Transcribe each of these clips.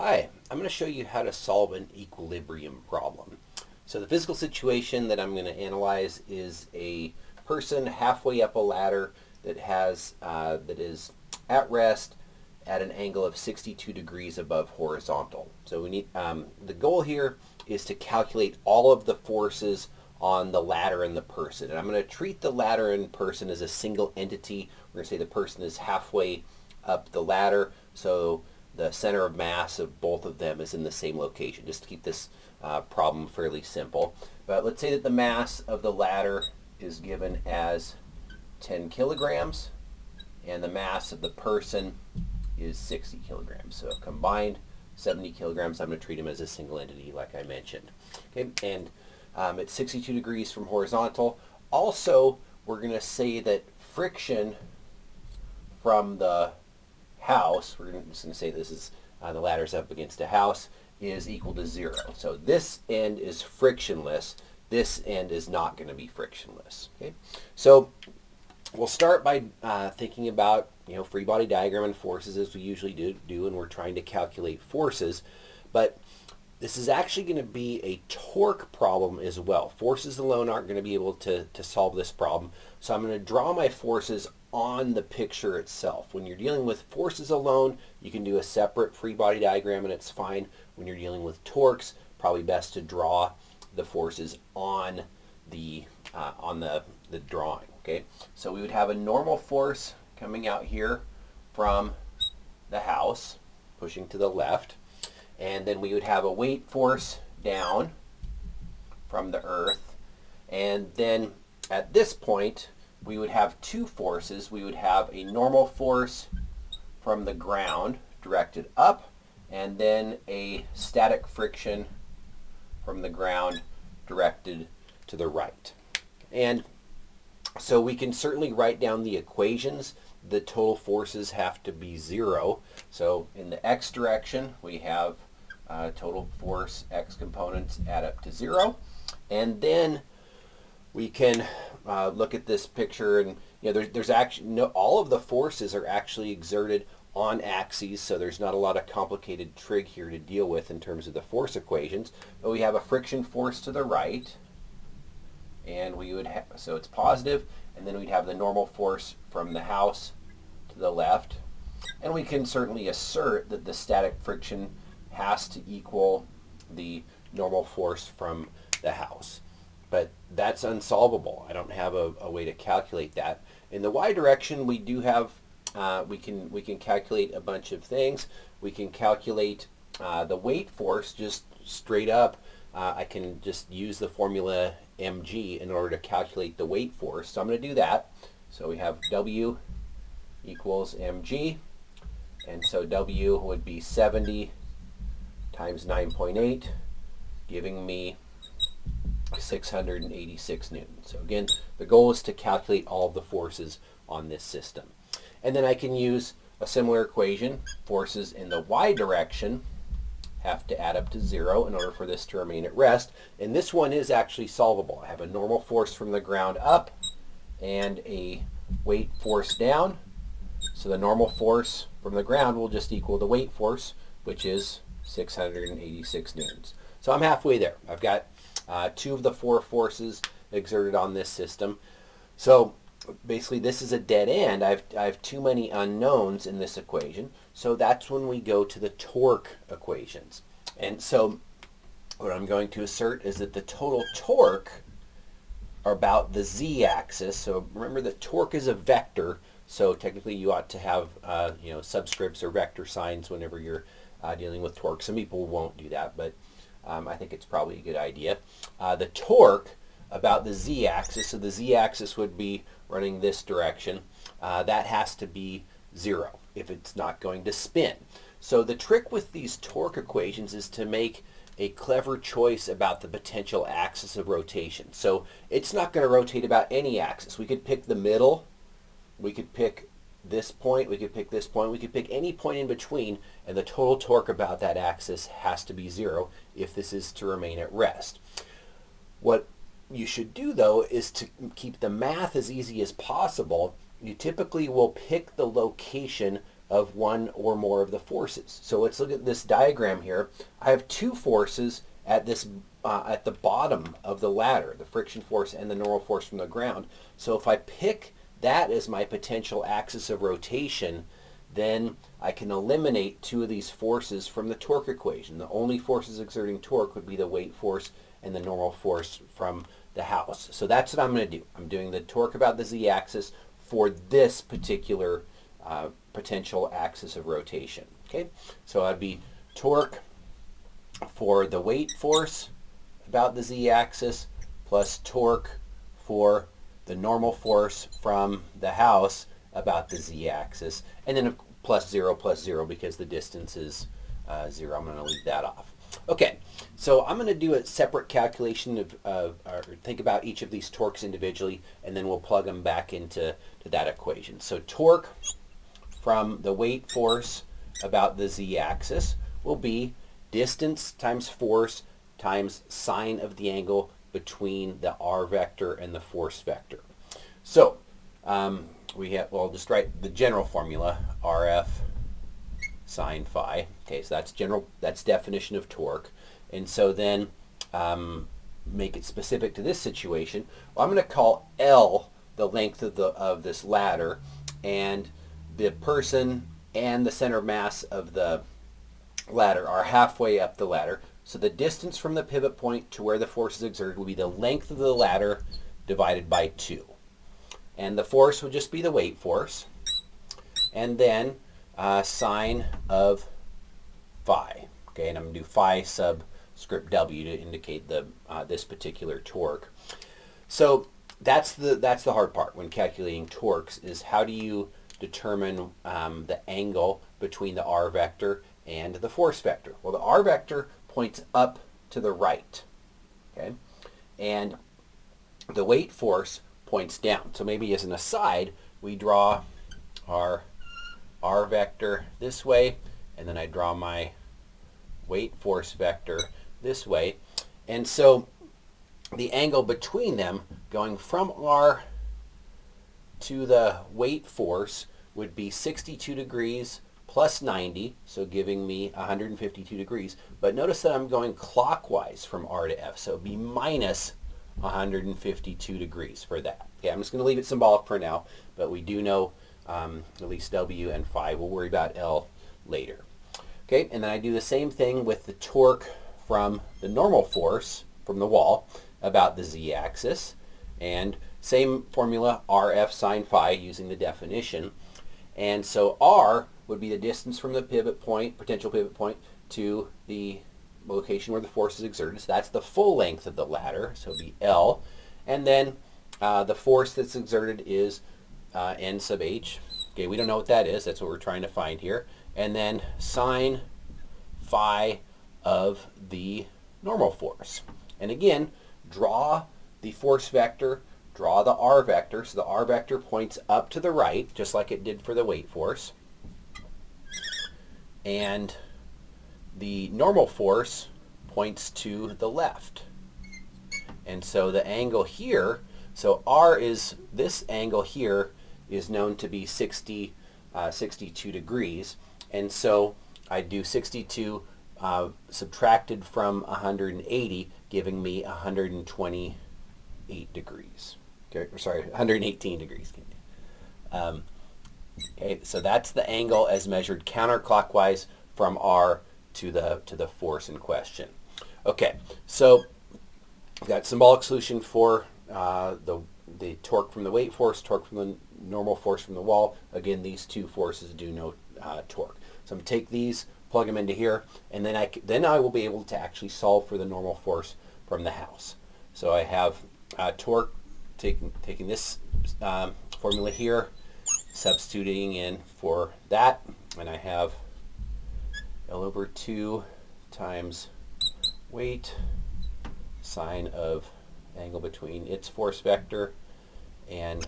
Hi, I'm going to show you how to solve an equilibrium problem. So the physical situation that I'm going to analyze is a person halfway up a ladder that is at rest at an angle of 62 degrees above horizontal. So we need the goal here is to calculate all of the forces on the ladder and the person. And I'm going to treat the ladder and person as a single entity. We're going to say the person is halfway up the ladder, so the center of mass of both of them is in the same location, just to keep this problem fairly simple. But let's say that the mass of the ladder is given as 10 kilograms and the mass of the person is 60 kilograms. So combined 70 kilograms. I'm going to treat them as a single entity like I mentioned. Okay, and it's 62 degrees from horizontal. Also, we're going to say that friction from the house, we're just going to say this is the ladder's up against a house, is equal to 0. So this end is frictionless. This end is not going to be frictionless. Okay, so we'll start by thinking about free body diagram and forces as we usually do, and we're trying to calculate forces, but this is actually going to be a torque problem as well. Forces alone aren't going to be able to solve this problem, so I'm going to draw my forces on the picture itself. When you're dealing with forces alone, you can do a separate free body diagram and it's fine. When you're dealing with torques, probably best to draw the forces on the drawing. Okay, so we would have a normal force coming out here from the house, pushing to the left, and then we would have a weight force down from the earth, and then at this point we would have two forces. We would have a normal force from the ground directed up, and then a static friction from the ground directed to the right. And so we can certainly write down the equations. The total forces have to be 0. So in the x direction, we have total force x components add up to 0. And then we can look at this picture, and there's actually all of the forces are actually exerted on axes, so there's not a lot of complicated trig here to deal with in terms of the force equations. But we have a friction force to the right, and we would have, so it's positive, and then we'd have the normal force from the house to the left, and we can certainly assert that the static friction has to equal the normal force from the house. But that's unsolvable. I don't have a way to calculate that. In the y direction, we do have we can calculate a bunch of things. We can calculate the weight force just straight up. I can just use the formula mg in order to calculate the weight force. So I'm going to do that. So we have W equals mg, and so W would be 70 times 9.8, giving me 686 newtons. So again, the goal is to calculate all of the forces on this system. And then I can use a similar equation. Forces in the y direction have to add up to 0 in order for this to remain at rest. And this one is actually solvable. I have a normal force from the ground up and a weight force down. So the normal force from the ground will just equal the weight force, which is 686 newtons. So I'm halfway there. I've got 2 of the 4 forces exerted on this system. So basically this is a dead end. I have too many unknowns in this equation. So that's when we go to the torque equations. And so what I'm going to assert is that the total torque about the z-axis. So remember that torque is a vector. So technically you ought to have subscripts or vector signs whenever you're dealing with torque. Some people won't do that, but I think it's probably a good idea. The torque about the z-axis, so the z-axis would be running this direction, that has to be 0 if it's not going to spin. So the trick with these torque equations is to make a clever choice about the potential axis of rotation. So it's not going to rotate about any axis. We could pick the middle, we could pick this point, we could pick this point, we could pick any point in between, and the total torque about that axis has to be 0 if this is to remain at rest. What you should do, though, is to keep the math as easy as possible. You typically will pick the location of one or more of the forces. So let's look at this diagram here. I have two forces at this at the bottom of the ladder, the friction force and the normal force from the ground. So if I pick that as my potential axis of rotation, then I can eliminate two of these forces from the torque equation. The only forces exerting torque would be the weight force and the normal force from the house. So that's what I'm going to do. I'm doing the torque about the z-axis for this particular potential axis of rotation. Okay, so I'd be torque for the weight force about the z-axis plus torque for the normal force from the house about the z-axis, and then plus 0 because the distance is 0. I'm going to leave that off. Okay, so I'm going to do a separate calculation or think about each of these torques individually, and then we'll plug them back into that equation. So torque from the weight force about the z-axis will be distance times force times sine of the angle between the r vector and the force vector. So we have, well, I'll just write the general formula, RF sine phi. Okay, so that's definition of torque. And so then make it specific to this situation. Well, I'm going to call L the length of this ladder, and the person and the center of mass of the ladder are halfway up the ladder. So the distance from the pivot point to where the force is exerted will be the length of the ladder divided by 2. And the force would just be the weight force. And then sine of phi. Okay, and I'm going to do phi subscript w to indicate the this particular torque. So that's the hard part when calculating torques, is how do you determine the angle between the r vector and the force vector. Well, the r vector points up to the right, okay, and the weight force points down. So maybe as an aside, we draw our r vector this way, and then I draw my weight force vector this way. And so the angle between them, going from r to the weight force, would be 62 degrees plus 90, so giving me 152 degrees. But notice that I'm going clockwise from r to f, so it would be minus 152 degrees for that. Okay, I'm just going to leave it symbolic for now, but we do know at least w and phi. We'll worry about L later. Okay, and then I do the same thing with the torque from the normal force from the wall about the z-axis, and same formula, RF sine phi, using the definition. And so R would be the distance from the pivot point, potential pivot point, to the location where the force is exerted. So that's the full length of the ladder, so it would be L. And then the force that's exerted is N sub H. Okay, we don't know what that is. That's what we're trying to find here. And then sine phi of the normal force. And again, draw the force vector, draw the r vector. So the r vector points up to the right, just like it did for the weight force. And the normal force points to the left. And so the angle here, so r is, this angle here is known to be 62 degrees. And so I do 62 subtracted from 180, giving me 128 degrees. Okay, sorry, 118 degrees. Okay, so that's the angle as measured counterclockwise from R to the force in question. Okay, so we've got symbolic solution for the torque from the weight force, torque from the normal force from the wall. Again, these two forces do no torque. So I'm going to take these, plug them into here, and then I will be able to actually solve for the normal force from the house. So I have torque, taking this formula here, substituting in for that, and I have L over 2 times weight sine of angle between its force vector and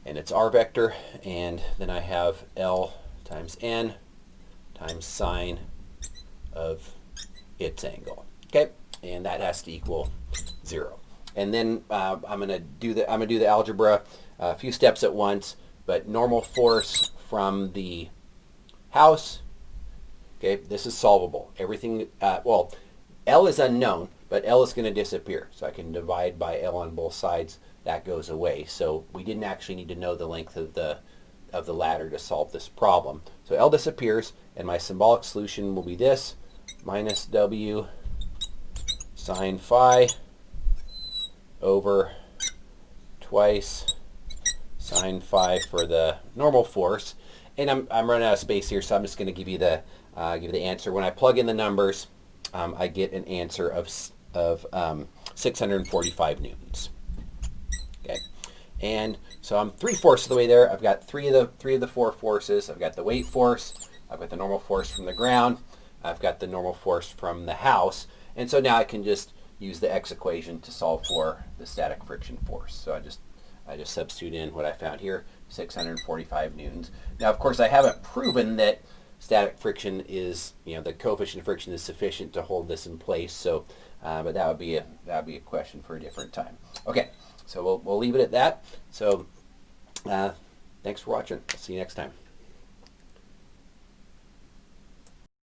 its r vector, and then I have L times n times sine of its angle. Okay, and that has to equal 0. And then I'm going to do the algebra a few steps at once. but normal force from the house. Okay, this is solvable. Everything, well, L is unknown, but L is going to disappear. So I can divide by L on both sides. That goes away. So we didn't actually need to know the length of the ladder to solve this problem. So L disappears, and my symbolic solution will be this, minus W sine phi over twice sine phi for the normal force. And I'm running out of space here, so I'm just going to give you the answer. When I plug in the numbers, I get an answer of 645 newtons. Okay, and so I'm 3/4 of the way there. I've got three of the four forces. I've got the weight force. I've got the normal force from the ground. I've got the normal force from the house. And so now I can just use the X equation to solve for the static friction force. So I just substitute in what I found here, 645 newtons. Now, of course, I haven't proven that static friction is, the coefficient of friction is sufficient to hold this in place. So, but that would be a question for a different time. Okay, so we'll leave it at that. So, thanks for watching. I'll see you next time.